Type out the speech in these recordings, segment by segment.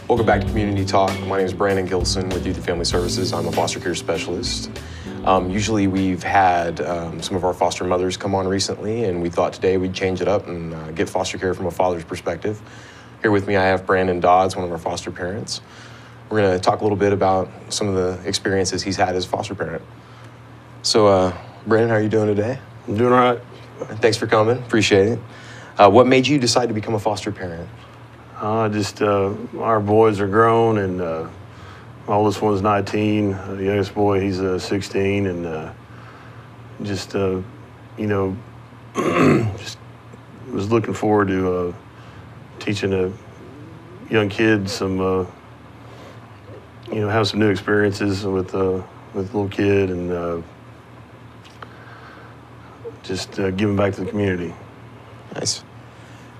Welcome back to Community Talk. My name is Brandon Gilson with Youth and Family Services. I'm a foster care specialist. Usually we've had some of our foster mothers come on recently, and we thought today we'd change it up and get foster care from a father's perspective. Here with me I have Brandon Dodds, one of our foster parents. We're going to talk a little bit about some of the experiences he's had as a foster parent. So, Brandon, how are you doing today? I'm doing all right. Thanks for coming. Appreciate it. What made you decide to become a foster parent? Our boys are grown, and my oldest one's 19. The youngest boy, he's 16, and just was looking forward to teaching young kids some, have some new experiences with a little kid, and giving back to the community. Nice.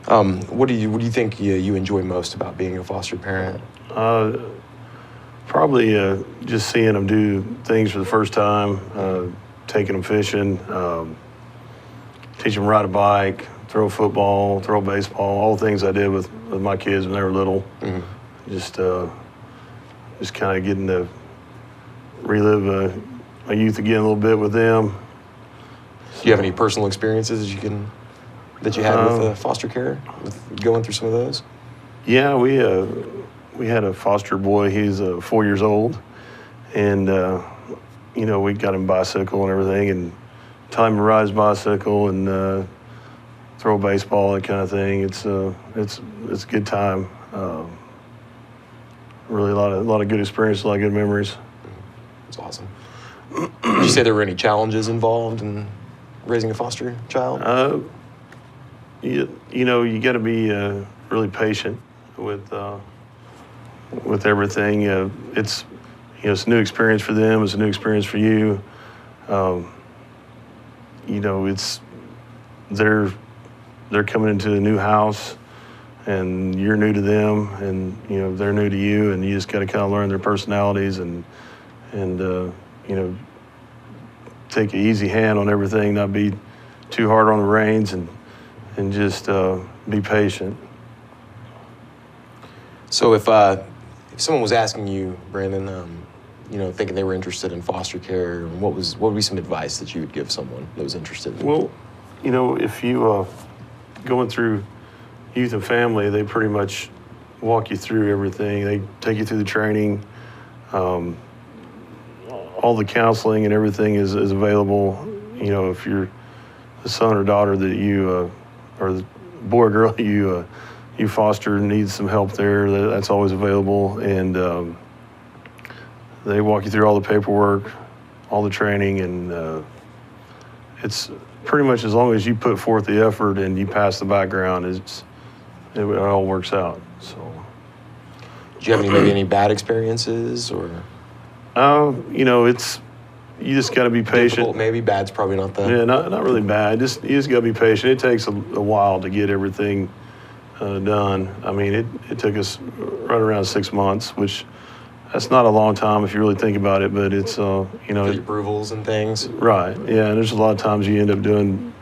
What do you think you enjoy most about being a foster parent? Probably just seeing them do things for the first time, taking them fishing, teaching them to ride a bike, throw football, throw baseball, all the things I did with my kids when they were little. Mm-hmm. Just kind of getting to relive my youth again a little bit with them. Do you have any personal experiences that you had with foster care, with going through some of those? Yeah, we had a foster boy. He's 4 years old, and we got him a bicycle and everything, and taught him to ride his bicycle and throw a baseball, that kind of thing. It's a good time. Really, a lot of good experiences, a lot of good memories. That's awesome. Did you say there were any challenges involved in raising a foster child? You got to be really patient with everything. It's a new experience for them. It's a new experience for you. They're coming into a new house, and you're new to them, and they're new to you, and you just got to kind of learn their personalities and take an easy hand on everything, not be too hard on the reins, and just be patient. So if someone was asking you, Brandon, thinking they were interested in foster care, what would be some advice that you would give someone that was interested? Well, if you going through youth and family, they pretty much walk you through everything. They take you through the training. All the counseling and everything is available. If you're the son or daughter that you or the boy or girl you foster needs some help there, that's always available. And they walk you through all the paperwork, all the training, and it's pretty much as long as you put forth the effort and you pass the background, it all works out. So, did you have any bad experiences or? You just got to be patient. Difficult, maybe bad's probably not that. Yeah, not really bad. You just got to be patient. It takes a while to get everything done. I mean, it took us right around 6 months, which that's not a long time if you really think about it. But it's the approvals and things. Right. Yeah, and there's a lot of times you end up doing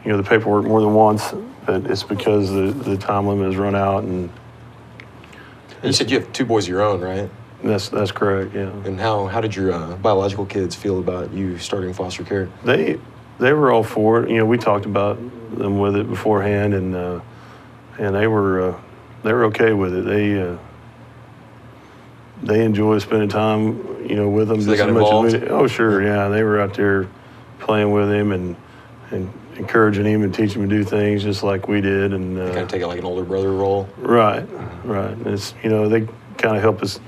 the paperwork more than once, but it's because the time limit has run out. And you said you have 2 boys of your own, right? That's correct, yeah. And how did your biological kids feel about you starting foster care? They were all for it. We talked about them with it beforehand, and they were okay with it. They enjoy spending time with them. So they got involved? Oh, sure, yeah. They were out there playing with him and encouraging him and teaching him to do things just like we did. And they kind of take it like an older brother role. Right. And it's they kind of help us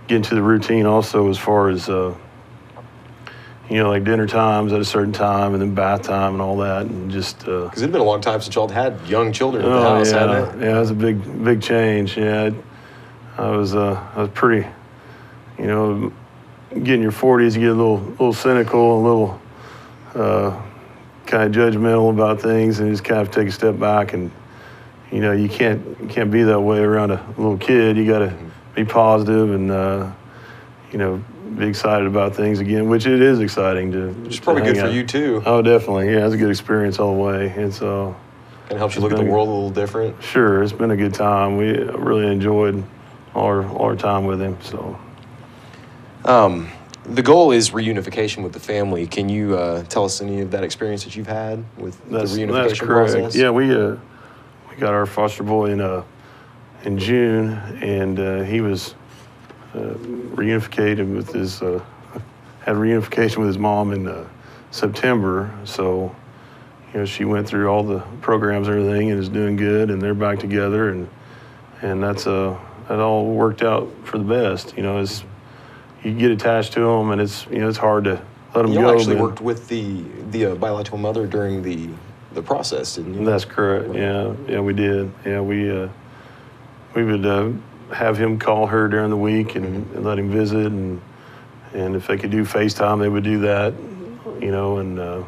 get into the routine also, as far as like dinner times at a certain time, and then bath time and all that, and just because it'd been a long time since y'all had young children in the house, hadn't it? Yeah, it was a big change. Yeah, I was pretty, getting your 40s, you get a little cynical, a little kind of judgmental about things, and you just kind of take a step back, and you can't be that way around a little kid. You got to be positive and be excited about things again, which it is exciting to. It's probably good for you too. Oh, definitely. Yeah, it's a good experience all the way. And so kind of helps you look at the world a little different. Sure, it's been a good time. We really enjoyed all our time with him. So. The goal is reunification with the family. Can you tell us any of that experience that you've had with the reunification that's correct. process? Yeah, we got our foster boy in June, and he was reunificated with his had reunification with his mom in September. So, she went through all the programs and everything, and is doing good, and they're back together, and that's that all worked out for the best. It's, you get attached to them, and it's hard to let them go. You actually worked with the biological mother during the process, didn't you? That's correct. Right. Yeah, we did. Yeah, we would have him call her during the week and let him visit, and if they could do FaceTime, they would do that. And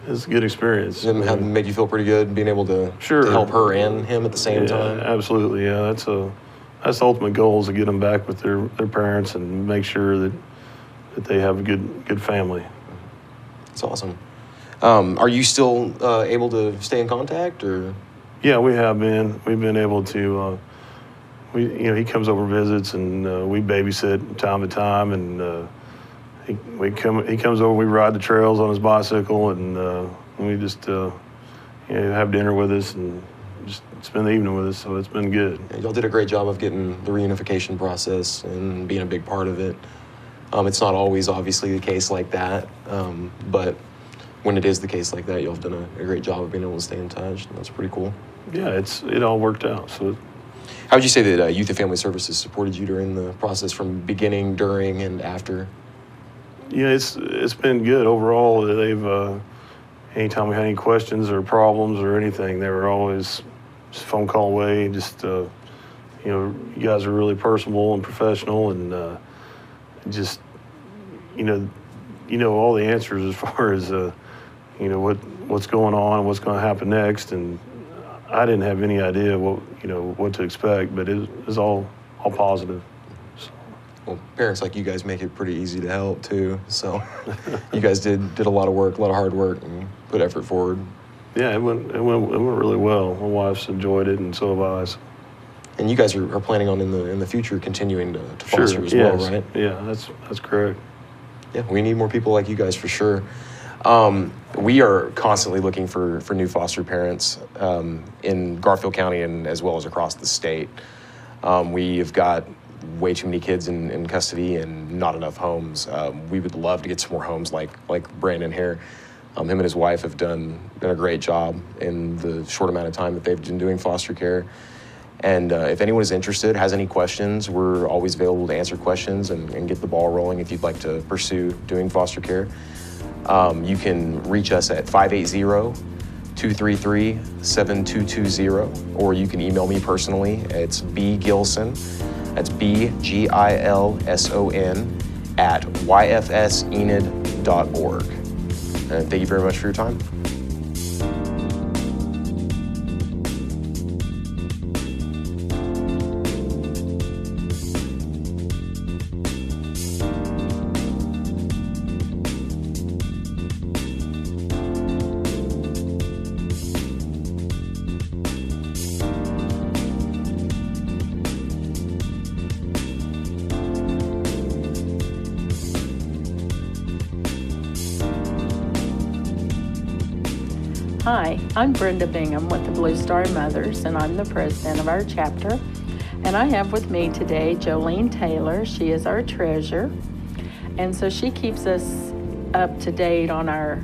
it's a good experience. And have make you feel pretty good being able to help her and him at the same time. Absolutely. Yeah, that's the ultimate goal, is to get them back with their parents and make sure that they have a good family. That's awesome. Are you still able to stay in contact, or? Yeah, we have been. We've been able to. He comes over, visits, and we babysit time to time, and he comes over. We ride the trails on his bicycle, and we just have dinner with us and just spend the evening with us. So it's been good. Yeah, y'all did a great job of getting the reunification process and being a big part of it. It's not always obviously the case like that, but when it is the case like that, y'all have done a great job of being able to stay in touch. And that's pretty cool. Yeah, it all worked out. So. How would you say that Youth and Family Services supported you during the process, from beginning, during, and after? Yeah, it's been good overall. They've anytime we had any questions or problems or anything, they were always just phone call away. Just you guys are really personable and professional, and just all the answers as far as what's going on and what's going to happen next. And I didn't have any idea what to expect, but it was all positive. So. Well, parents like you guys make it pretty easy to help too. So you guys did a lot of work, a lot of hard work, and put effort forward. Yeah, it went really well. My wife's enjoyed it, and so have I. So. And you guys are planning on in the future continuing to foster as well, right? Yeah, that's correct. Yeah, we need more people like you guys for sure. We are constantly looking for new foster parents in Garfield County and as well as across the state. We have got way too many kids in custody and not enough homes. We would love to get some more homes like Brandon here. Him and his wife have done a great job in the short amount of time that they've been doing foster care. And if anyone is interested, has any questions, we're always available to answer questions and get the ball rolling if you'd like to pursue doing foster care. You can reach us at 580-233-7220, or you can email me personally. It's bgilson, that's BGILSON, at yfsenid.org. And thank you very much for your time. Hi, I'm Brenda Bingham with the Blue Star Mothers, and I'm the president of our chapter. And I have with me today Jolene Taylor. She is our treasurer, and so she keeps us up to date on our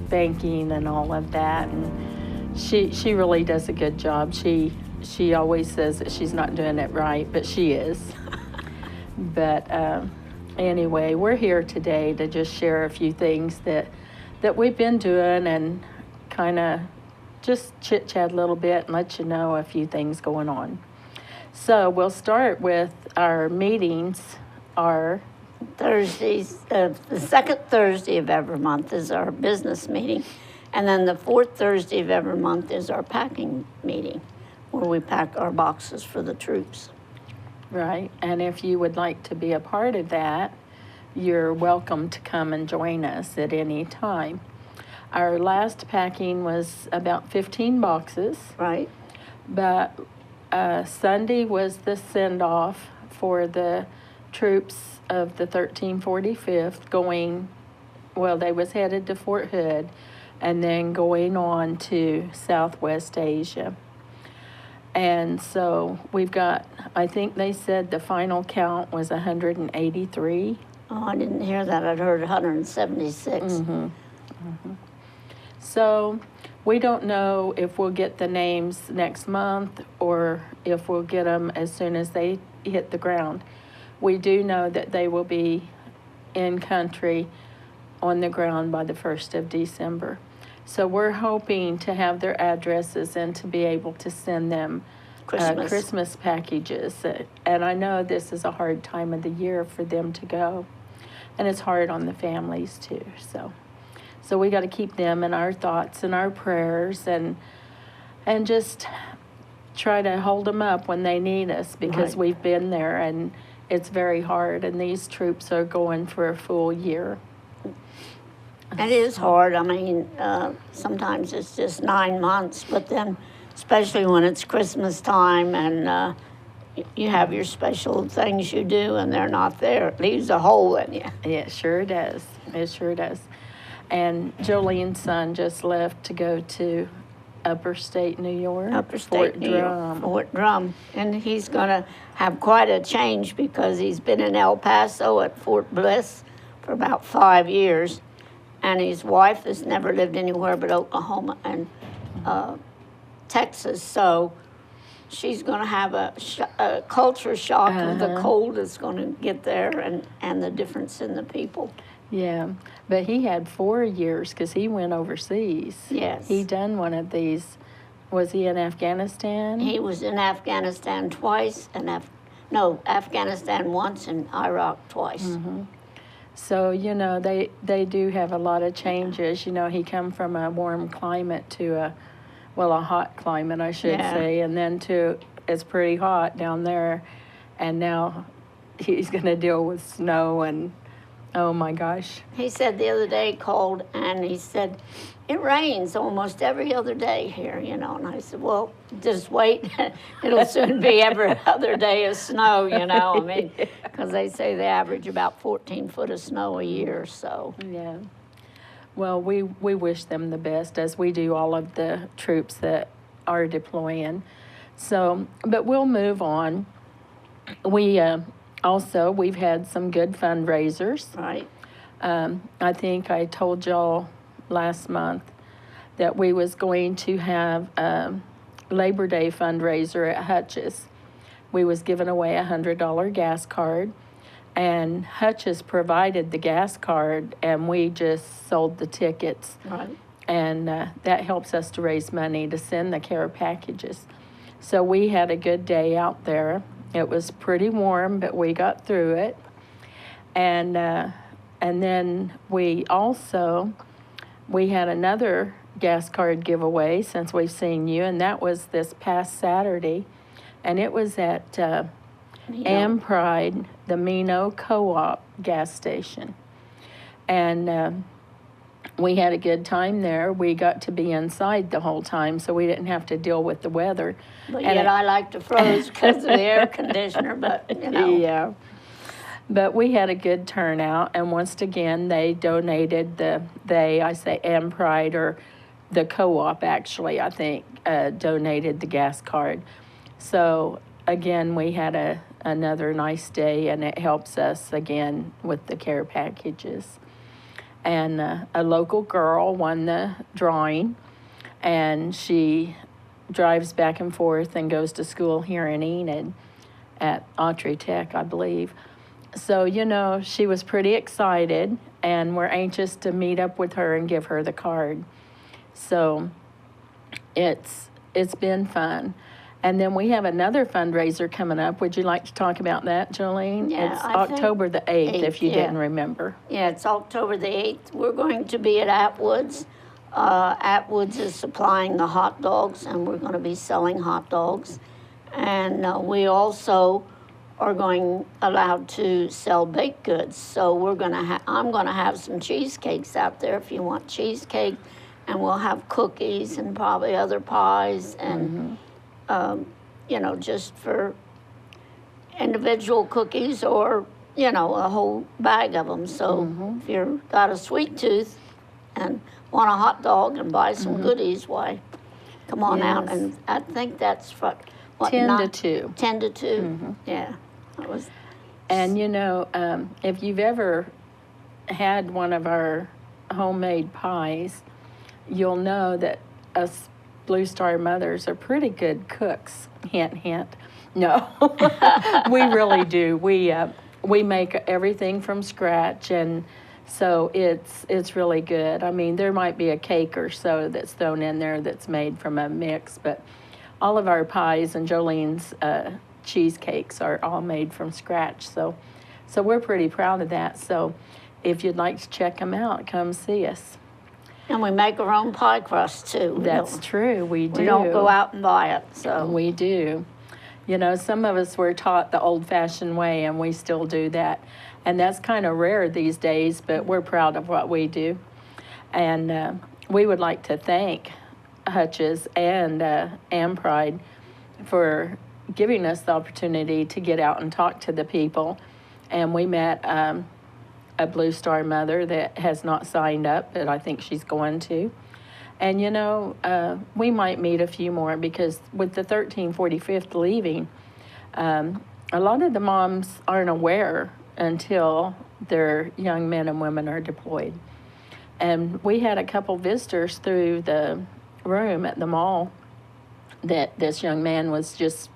banking and all of that. And she really does a good job. She always says that she's not doing it right, but she is. But anyway, we're here today to just share a few things that we've been doing and kind of just chit-chat a little bit and let you know a few things going on. So we'll start with our meetings. Our Thursdays, the second Thursday of every month is our business meeting, and then the fourth Thursday of every month is our packing meeting, where we pack our boxes for the troops. Right, and if you would like to be a part of that, you're welcome to come and join us at any time. Our last packing was about 15 boxes. Right. But Sunday was the send-off for the troops of the 1345th going, well, they was headed to Fort Hood and then going on to Southwest Asia. And so we've got, I think they said the final count was 183. Oh, I didn't hear that. I'd heard 176. So we don't know if we'll get the names next month or if we'll get them as soon as they hit the ground. We do know that they will be in country on the ground by the 1st of December. So we're hoping to have their addresses and to be able to send them Christmas packages. And I know this is a hard time of the year for them to go. And it's hard on the families too. So we got to keep them in our thoughts and our prayers and just try to hold them up when they need us, because we've been there and it's very hard. And these troops are going for a full year. It is hard. I mean, sometimes it's just 9 months, but then especially when it's Christmas time and you have your special things you do and they're not there, it leaves a hole in you. It sure does. It sure does. And Jolene's son just left to go to Upper State New York. Fort Drum. Fort Drum. And he's going to have quite a change because he's been in El Paso at Fort Bliss for about 5 years. And his wife has never lived anywhere but Oklahoma and Texas. So she's going to have a culture shock of the cold that's going to get there and the difference in the people. Yeah, but he had 4 years because he went overseas. Yes. He done one of these. Was he in Afghanistan? He was in Afghanistan twice, and Afghanistan once and Iraq twice. Mm-hmm. So, you know, they do have a lot of changes. You know, he come from a warm climate to a hot climate, I should say, and then to, it's pretty hot down there, and now he's going to deal with snow and, oh my gosh. He said the other day, called, and he said, it rains almost every other day here, you know, and I said, well, just wait. It'll soon be every other day of snow, you know, I mean, because they say they average about 14 foot of snow a year, so. Yeah. Well, we wish them the best, as we do all of the troops that are deploying. So, but we'll move on. We've had some good fundraisers. Right. I think I told y'all last month that we was going to have a Labor Day fundraiser at Hutch's. We was giving away a $100 gas card, and Hutch's provided the gas card, and we just sold the tickets. Right. And that helps us to raise money to send the care packages. So we had a good day out there. It was pretty warm, but we got through it. And then we had another gas card giveaway since we've seen you, and that was this past Saturday. And it was at Pride, the Mino Co-op gas station. And we had a good time there. We got to be inside the whole time, so we didn't have to deal with the weather. But yet I like to froze because of the air conditioner, but, you know. Yeah. But we had a good turnout, and once again, they donated I say Pride, or the co-op actually, I think, donated the gas card. So again, we had another nice day, and it helps us again with the care packages. And a local girl won the drawing, and she drives back and forth and goes to school here in Enid at Autry Tech, I believe. So, you know, she was pretty excited, and we're anxious to meet up with her and give her the card. So it's been fun. And then we have another fundraiser coming up. Would you like to talk about that, Jolene? Yeah, it's October the 8th, if you didn't remember. Yeah, it's October the 8th. We're going to be at Atwood's. Atwood's is supplying the hot dogs, and we're going to be selling hot dogs. And we also are allowed to sell baked goods. So I'm going to have some cheesecakes out there if you want cheesecake, and we'll have cookies and probably other pies and just for individual cookies or, a whole bag of them. So if you've got a sweet tooth and want a hot dog and buy some goodies, why, come on out. Yes. And I think that's what 10 to 2. 10 to 2, yeah. That was, And if you've ever had one of our homemade pies, you'll know that us Blue Star mothers are pretty good cooks. Hint, hint. No, we really do. We make everything from scratch, and so it's really good. I mean, there might be a cake or so that's thrown in there that's made from a mix, but all of our pies and Jolene's cheesecakes are all made from scratch. So we're pretty proud of that. So if you'd like to check them out, come see us. and we make our own pie crust too. That's true. We do. We don't go out and buy it, so. We do. Some of us were taught the old-fashioned way, and we still do that. And that's kind of rare these days, but we're proud of what we do. And we would like to thank Hutch's and Pride for giving us the opportunity to get out and talk to the people. And we met a Blue Star mother that has not signed up, but I think she's going to. And we might meet a few more, because with the 1345th leaving, a lot of the moms aren't aware until their young men and women are deployed. And we had a couple visitors through the room at the mall that this young man was just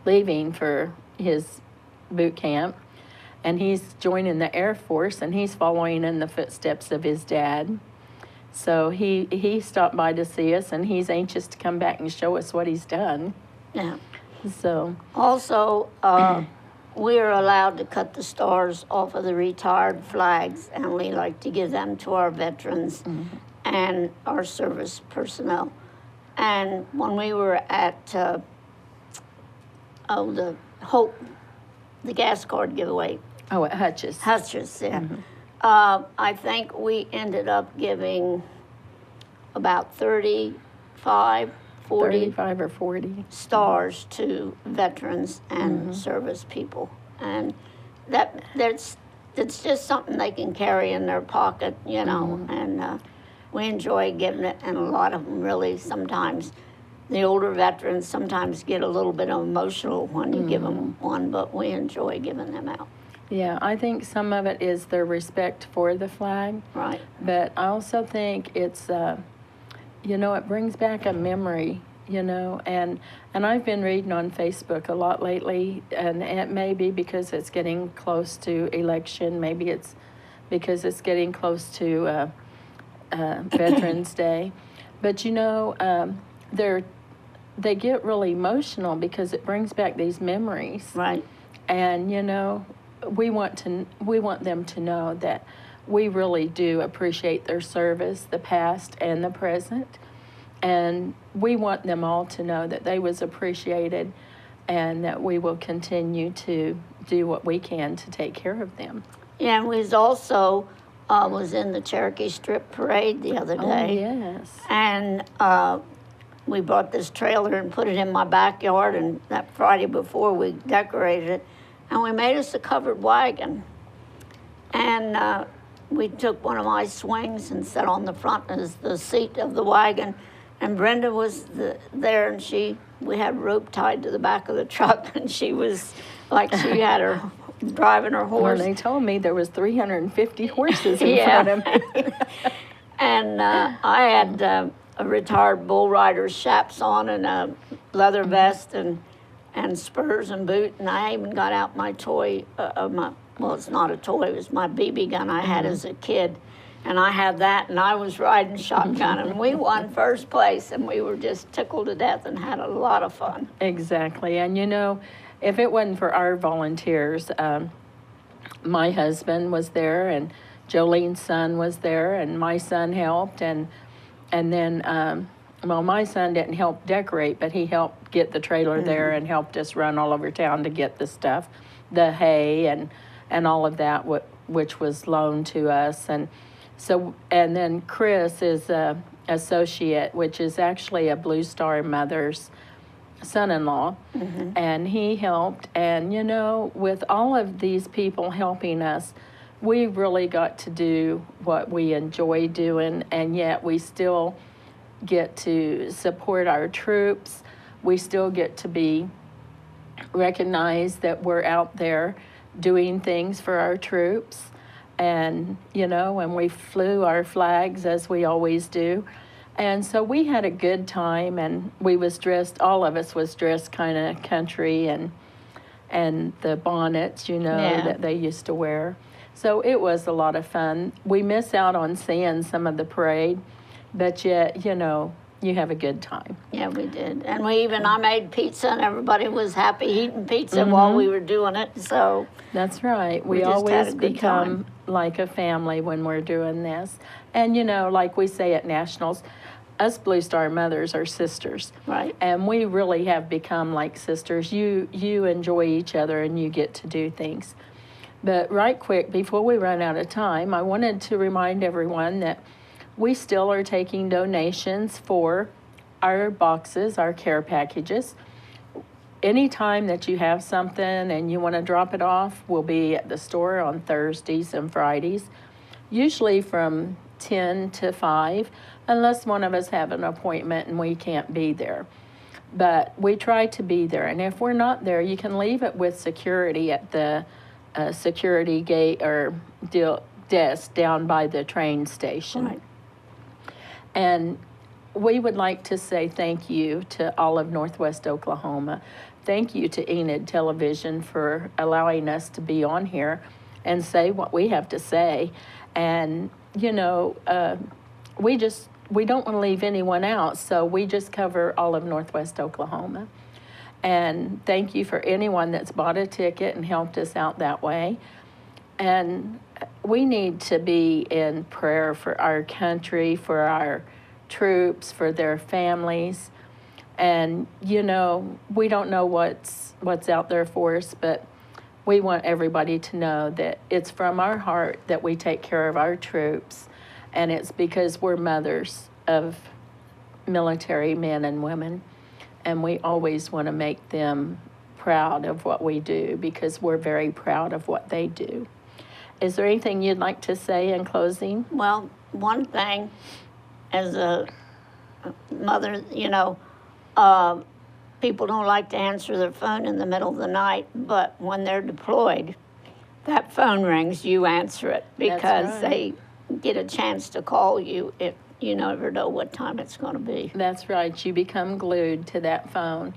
leaving for his boot camp, and he's joining the Air Force, and he's following in the footsteps of his dad. So he stopped by to see us, and he's anxious to come back and show us what he's done. Yeah. So Also, we are allowed to cut the stars off of the retired flags, and we like to give them to our veterans and our service personnel. And when we were at the gas card giveaway, at Hutch's. Hutch's, yeah. I think we ended up giving about 35 or 40 stars to veterans and service people, and it's just something they can carry in their pocket, and we enjoy giving it. And a lot of them really, sometimes the older veterans sometimes get a little bit emotional when you give them one, but we enjoy giving them out. Yeah, I think some of it is their respect for the flag. Right. But I also think it's, it brings back a memory, and I've been reading on Facebook a lot lately, and it may be because it's getting close to election, maybe it's because it's getting close to Veterans Day. But, they get really emotional because it brings back these memories. Right. And, we want them to know that we really do appreciate their service, the past and the present, and we want them all to know that they was appreciated, and that we will continue to do what we can to take care of them. Yeah, and we was also was in the Cherokee Strip Parade the other day. Oh, yes. And we bought this trailer and put it in my backyard, and that Friday before we decorated it, and we made us a covered wagon. And we took one of my swings and sat on the front as the seat of the wagon, and Brenda was there, and we had rope tied to the back of the truck, and she was like she had her driving her horse. Well, they told me there was 350 horses in front of me. And I had a retired bull rider's chaps on and a leather vest and spurs and boot, and I even got out my toy, well, it's not a toy, it was my BB gun I had as a kid, and I had that, and I was riding shotgun, and we won first place, and we were just tickled to death and had a lot of fun. Exactly, and if it wasn't for our volunteers, my husband was there, and Jolene's son was there, and my son helped, and then, my son didn't help decorate, but he helped get the trailer there and helped us run all over town to get the stuff, the hay and all of that, which was loaned to us. And then Chris is a associate, which is actually a Blue Star Mother's son-in-law, and he helped. And you know, with all of these people helping us, we really got to do what we enjoy doing, and yet we still get to support our troops. We still get to be recognized that we're out there doing things for our troops. And, you know, and we flew our flags as we always do. And so we had a good time, and we was dressed, all of us was dressed kind of country, and the bonnets, you know, that they used to wear. So it was a lot of fun. We miss out on seeing some of the parade, but yet, you know, you have a good time. Yeah, we did. And I made pizza, and everybody was happy eating pizza while we were doing it. So that's right. We just had always a good become time. like a family when we're doing this. And, you know, like we say at Nationals, us Blue Star mothers are sisters. Right. And we really have become like sisters. You enjoy each other, and you get to do things. But right quick, before we run out of time, I wanted to remind everyone that we still are taking donations for our boxes, our care packages. Anytime that you have something and you want to drop it off, we'll be at the store on Thursdays and Fridays, usually from 10 to 5, unless one of us have an appointment and we can't be there. But we try to be there. And if we're not there, you can leave it with security at the security gate or desk down by the train station. Right. And we would like to say thank you to all of Northwest Oklahoma. Thank you to Enid Television for allowing us to be on here and say what we have to say. And, you know, we don't want to leave anyone out, so we just cover all of Northwest Oklahoma. And thank you for anyone that's bought a ticket and helped us out that way. And we need to be in prayer for our country, for our troops, for their families. And, you know, we don't know what's out there for us, but we want everybody to know that it's from our heart that we take care of our troops. And it's because we're mothers of military men and women. And we always want to make them proud of what we do, because we're very proud of what they do. Is there anything you'd like to say in closing? Well, one thing, as a mother, you know, people don't like to answer their phone in the middle of the night, but when they're deployed, that phone rings, you answer it, because they get a chance to call you if you never know what time it's going to be. That's right. You become glued to that phone.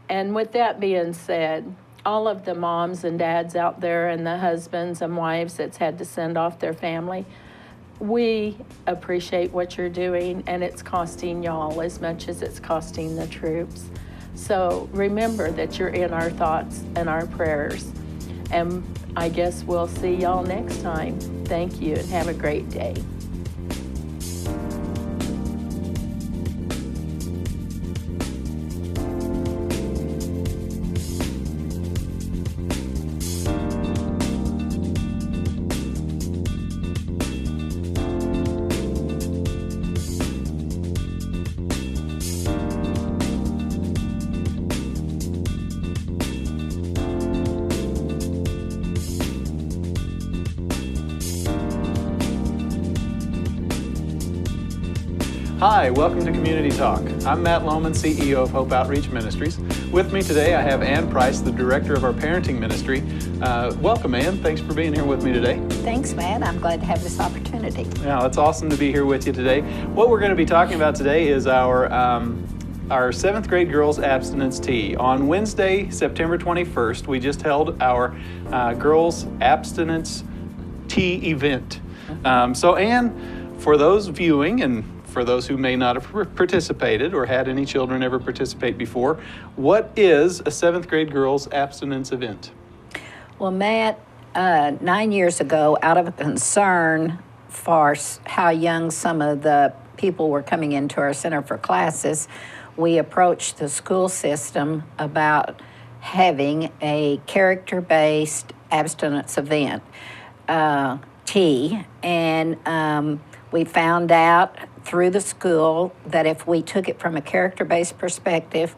And with that being said, all of the moms and dads out there and the husbands and wives that's had to send off their family, we appreciate what you're doing, and it's costing y'all as much as it's costing the troops. So remember that you're in our thoughts and our prayers. And I guess we'll see y'all next time. Thank you, and have a great day. Hi, welcome to Community Talk. I'm Matt Lohman, CEO of Hope Outreach Ministries. With me today, I have Ann Price, the director of our parenting ministry. Welcome, Ann. Thanks for being here with me today. Thanks, Matt. I'm glad to have this opportunity. Yeah, it's awesome to be here with you today. What we're going to be talking about today is our 7th grade girls abstinence tea. On Wednesday, September 21st, we just held our girls abstinence tea event. So Ann, for those viewing and for those who may not have participated or had any children ever participate before, what is a 7th grade girls abstinence event? Well, Matt, 9 years ago, out of a concern for how young some of the people were coming into our center for classes, we approached the school system about having a character-based abstinence event, tea, and we found out through the school that if we took it from a character-based perspective,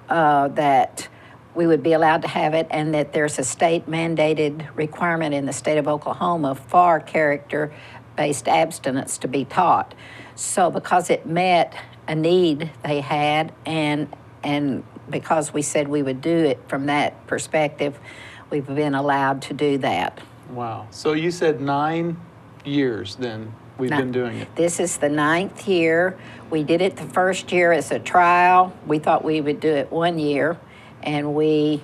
that we would be allowed to have it, and that there's a state mandated requirement in the state of Oklahoma for character-based abstinence to be taught. So because it met a need they had, and because we said we would do it from that perspective, we've been allowed to do that. Wow. So you said 9 years then we've been doing it. This is the 9th year. We did it the first year as a trial. We thought we would do it 1 year, and we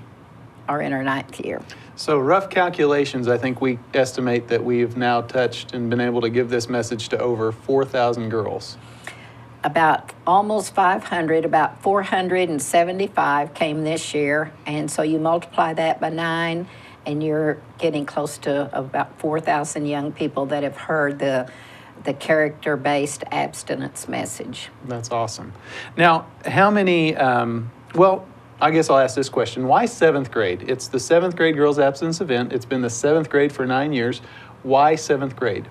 are in our 9th year. So rough calculations, I think we estimate that we've now touched and been able to give this message to over 4,000 girls. About almost 500, about 475 came this year, and so you multiply that by 9, and you're getting close to about 4,000 young people that have heard the character-based abstinence message. That's awesome. Now, how many, well, I guess I'll ask this question. Why 7th grade? It's the 7th grade girls abstinence event. It's been the 7th grade for 9 years. Why 7th grade?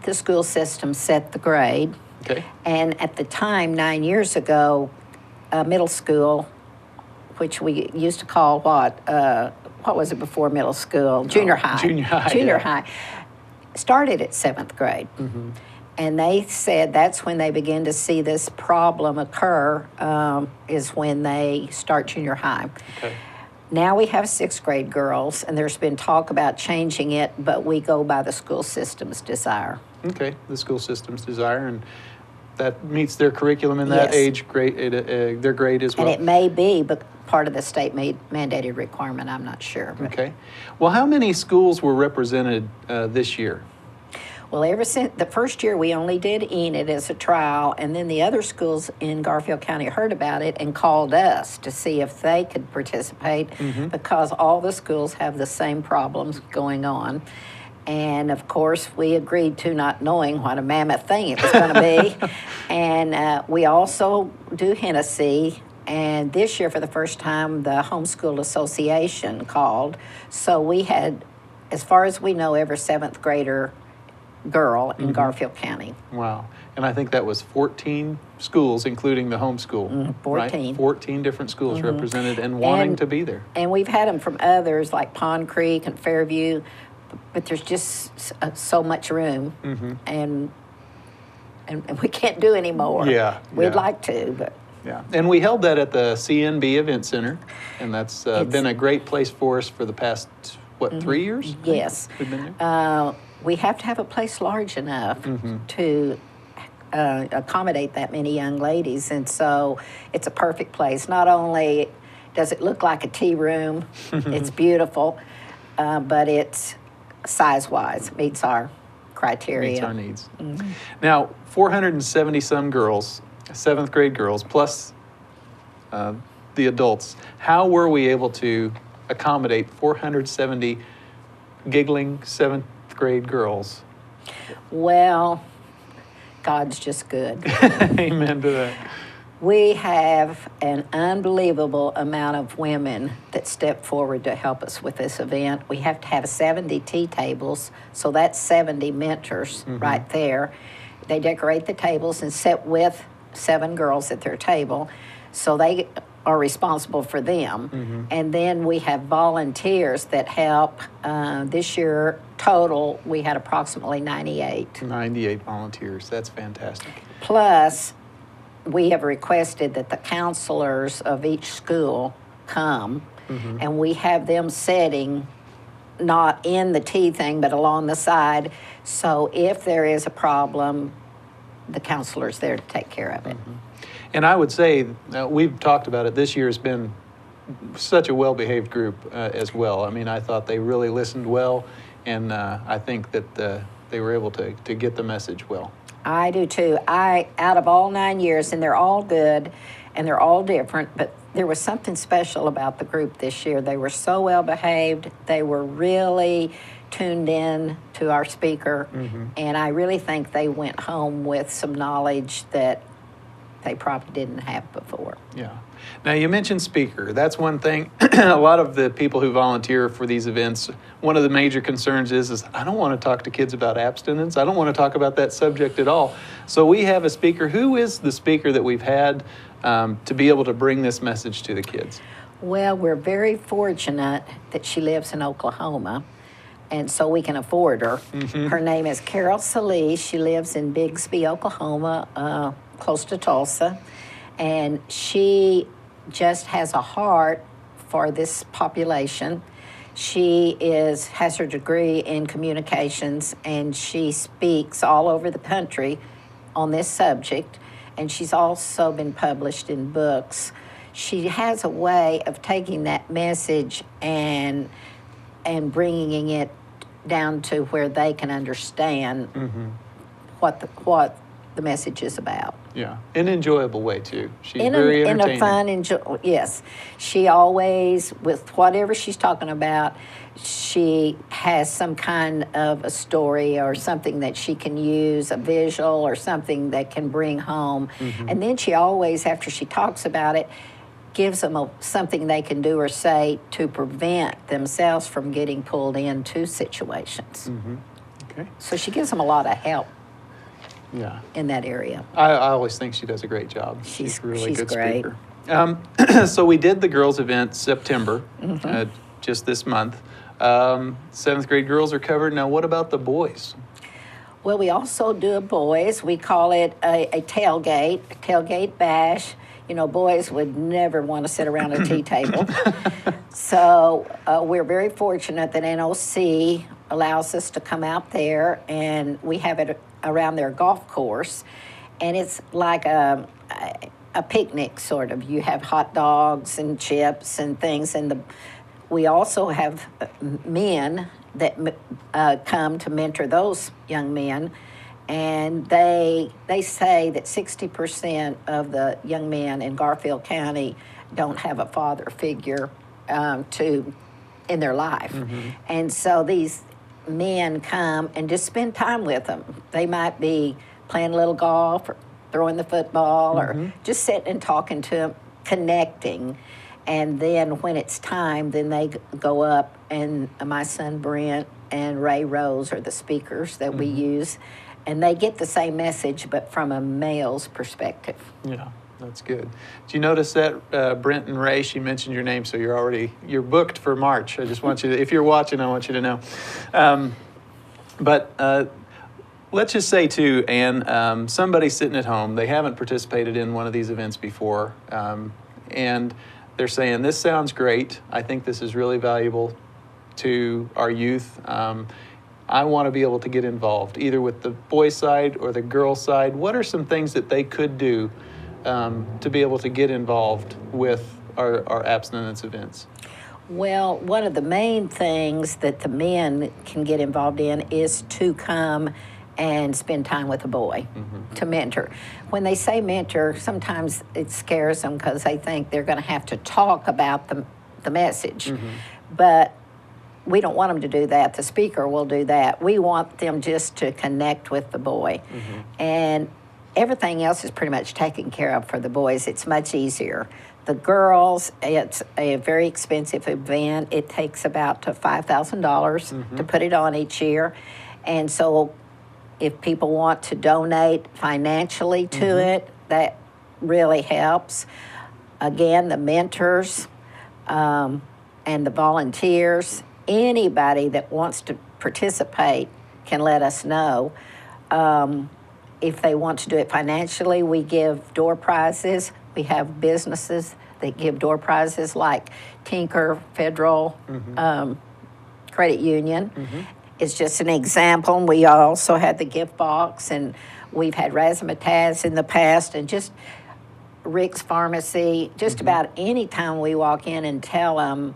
The school system set the grade. Okay. And at the time, 9 years ago, middle school, which we used to call what was it before middle school? Junior high. Junior high. Junior Yeah. high. Started at 7th grade. Mm-hmm. And they said that's when they begin to see this problem occur, is when they start junior high. Okay. Now we have 6th grade girls, and there's been talk about changing it, but we go by the school system's desire. Okay, the school system's desire, and that meets their curriculum in that Yes. age grade, their grade as well. And it may be part of the state mandated requirement, I'm not sure. But. Okay. Well, how many schools were represented this year? Well, ever since the first year, we only did Enid as a trial, and then the other schools in Garfield County heard about it and called us to see if they could participate, because all the schools have the same problems going on. And of course, we agreed to, not knowing what a mammoth thing it was going to be. And we also do Hennessy. And this year, for the first time, the Homeschool Association called. So we had, as far as we know, every 7th grader girl in Garfield County. Wow. And I think that was 14 schools, including the homeschool. 14. Right? 14 different schools represented and wanting to be there. And we've had them from others like Pond Creek and Fairview, but there's just so much room, and we can't do any more. Yeah, We'd yeah. like to, but Yeah. And we held that at the CNB Event Center, and that's been a great place for us for the past, 3 years? yes. We've been there? We have to have a place large enough to accommodate that many young ladies, and so it's a perfect place. Not only does it look like a tea room, it's beautiful, but it's size-wise meets our criteria. Meets our needs. Now, 470 some girls, 7th grade girls, plus the adults. How were we able to accommodate 470 giggling 7th grade girls? Well, God's just good. Amen to that. We have an unbelievable amount of women that step forward to help us with this event. We have to have 70 tea tables, so that's 70 mentors right there. They decorate the tables and sit with 7 girls at their table, so they are responsible for them. And then we have volunteers that help. This year, total, we had approximately 98. 98 volunteers. That's fantastic. Plus, we have requested that the counselors of each school come, and we have them sitting not in the tea thing, but along the side. So if there is a problem, the counselor's there to take care of it. And I would say, we've talked about it, this year has been such a well-behaved group as well. I mean, I thought they really listened well, and I think that they were able to get the message well. I do too. Out of all 9 years, and they're all good, and they're all different, but there was something special about the group this year. They were so well behaved. They were really tuned in to our speaker, and I really think they went home with some knowledge that they probably didn't have before. Yeah. Now, you mentioned speaker. That's one thing. A lot of the people who volunteer for these events, one of the major concerns is I don't want to talk to kids about abstinence. I don't want to talk about that subject at all. So we have a speaker. Who is the speaker that we've had to be able to bring this message to the kids? Well, we're very fortunate that she lives in Oklahoma, and so we can afford her. Her name is Carol Solis. She lives in Bixby, Oklahoma, close to Tulsa, and she just has a heart for this population. She has her degree in communications, and she speaks all over the country on this subject, and she's also been published in books. She has a way of taking that message and bringing it down to where they can understand what the message is about. Yeah, in an enjoyable way too. She's very entertaining. In a fun, yes. She always, with whatever she's talking about, she has some kind of a story or something that she can use, a visual or something that can bring home. And then she always, after she talks about it, gives them something they can do or say to prevent themselves from getting pulled into situations. Okay. So she gives them a lot of help. Yeah. In that area. I always think she does a great job. She's a really good great. speaker. So we did the girls' event September, just this month. 7th grade girls are covered. Now, what about the boys? Well, we also do a boys. We call it a tailgate bash. You know, boys would never want to sit around a tea table. So we're very fortunate that NOC allows us to come out there, and we have it around their golf course. And it's like a picnic, sort of. You have hot dogs and chips and things. And we also have men that come to mentor those young men. And they say that 60% of the young men in Garfield County don't have a father figure in their life. And so these men come and just spend time with them. They might be playing a little golf or throwing the football or just sitting and talking to them, connecting. And then when it's time, then they go up, and my son Brent and Ray Rose are the speakers that we use. And they get the same message, but from a male's perspective. Yeah, that's good. Did you notice that Brent and Ray, she mentioned your name, so you're booked for March. I just want you to, if you're watching, I want you to know. But let's just say too, Ann, somebody's sitting at home, they haven't participated in one of these events before, and they're saying, this sounds great. I think this is really valuable to our youth. I want to be able to get involved, either with the boy side or the girl side. What are some things that they could do to be able to get involved with our abstinence events? Well, one of the main things that the men can get involved in is to come and spend time with a boy, to mentor. When they say mentor, sometimes it scares them because they think they're going to have to talk about the message. But we don't want them to do that. The speaker will do that. We want them just to connect with the boy. And everything else is pretty much taken care of for the boys. It's much easier. The girls, it's a very expensive event. It takes about $5,000 to put it on each year. And so if people want to donate financially to it, that really helps. Again, the mentors and the volunteers, anybody that wants to participate can let us know. If they want to do it financially, we give door prizes. We have businesses that give door prizes like Tinker Federal Credit Union. It's just an example. We also had the gift box, and we've had razzmatazz in the past, and just Rick's Pharmacy. Just about any time we walk in and tell them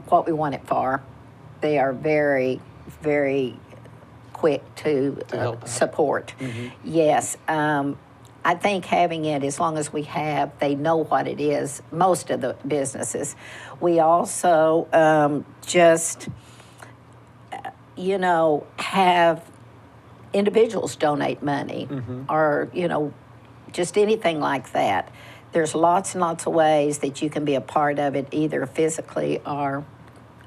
what we want it for, they are very, very quick to help support. Yes. I think having it, as long as we have, they know what it is, most of the businesses. We also just, have individuals donate money or, just anything like that. There's lots and lots of ways that you can be a part of it, either physically or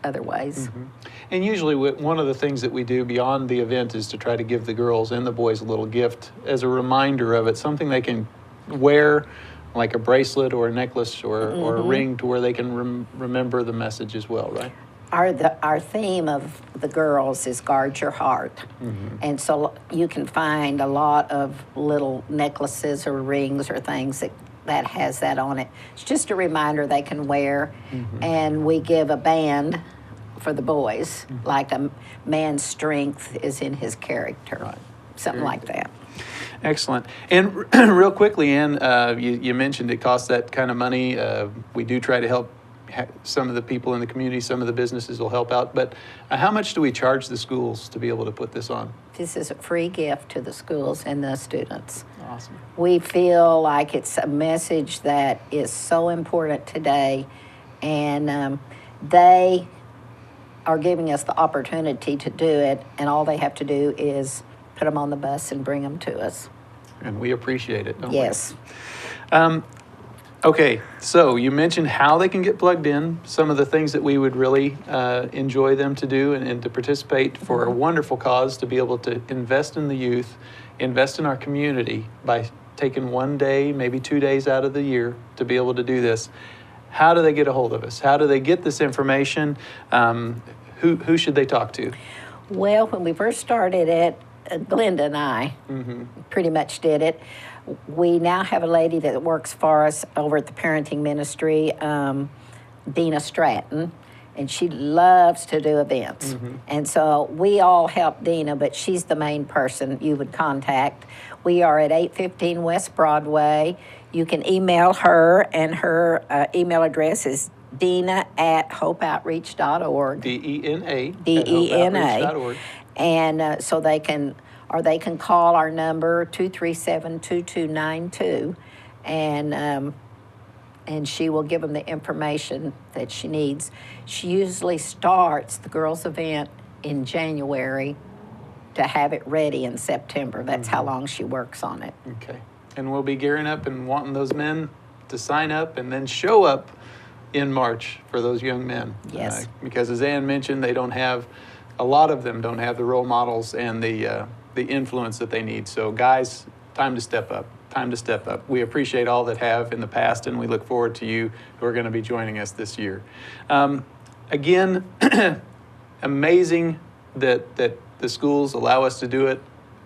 other ways. And usually one of the things that we do beyond the event is to try to give the girls and the boys a little gift as a reminder of it, something they can wear, like a bracelet or a necklace or a ring, to where they can remember the message as well, right? Our theme of the girls is guard your heart. And so you can find a lot of little necklaces or rings or things that has that on it. It's just a reminder they can wear. And we give a band for the boys, like a man's strength is in his character, something like that. Excellent. And real quickly, Ann, you mentioned it costs that kind of money. We do try to help some of the people in the community, some of the businesses will help out. But how much do we charge the schools to be able to put this on? This is a free gift to the schools and the students. Awesome. We feel like it's a message that is so important today, and they are giving us the opportunity to do it, and all they have to do is put them on the bus and bring them to us. And we appreciate it, don't Yes. we? Okay, so you mentioned how they can get plugged in, some of the things that we would really enjoy them to do and to participate for a wonderful cause, to be able to invest in the youth, invest in our community by taking one day, maybe 2 days out of the year to be able to do this. How do they get a hold of us? How do they get this information? Who should they talk to? Well, when we first started it, Glenda and I pretty much did it. We now have a lady that works for us over at the parenting ministry, Dina Stratton, and she loves to do events. And so we all help Dina, but she's the main person you would contact. We are at 815 West Broadway. You can email her, and her email address is dina@hopeoutreach.org. DENA. DENA. And so they can call our number 237-2292, and she will give them the information that she needs. She usually starts the girls' event in January to have it ready in September. That's how long she works on it. Okay. And we'll be gearing up and wanting those men to sign up and then show up in March for those young men. Yes. Because as Ann mentioned, a lot of them don't have the role models and the influence that they need. So guys, time to step up. Time to step up. We appreciate all that have in the past, and we look forward to you who are going to be joining us this year. Again, amazing that the schools allow us to do it.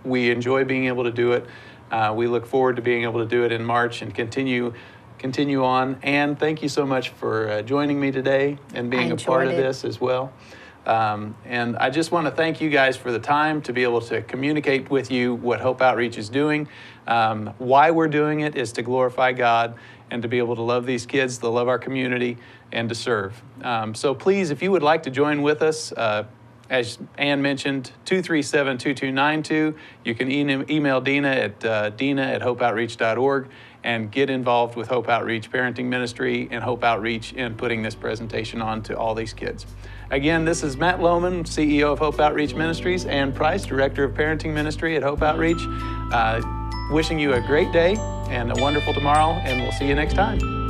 We enjoy being able to do it. We look forward to being able to do it in March and continue on. And thank you so much for joining me today and being a part of this as well. And I just want to thank you guys for the time to be able to communicate with you what Hope Outreach is doing. Why we're doing it is to glorify God and to be able to love these kids, to love our community, and to serve. So please, if you would like to join with us, as Ann mentioned, 237-2292. You can email Dina at dina@hopeoutreach.org and get involved with Hope Outreach Parenting Ministry and Hope Outreach in putting this presentation on to all these kids. Again, this is Matt Lohman, CEO of Hope Outreach Ministries, and Price, Director of Parenting Ministry at Hope Outreach. Wishing you a great day and a wonderful tomorrow, and we'll see you next time.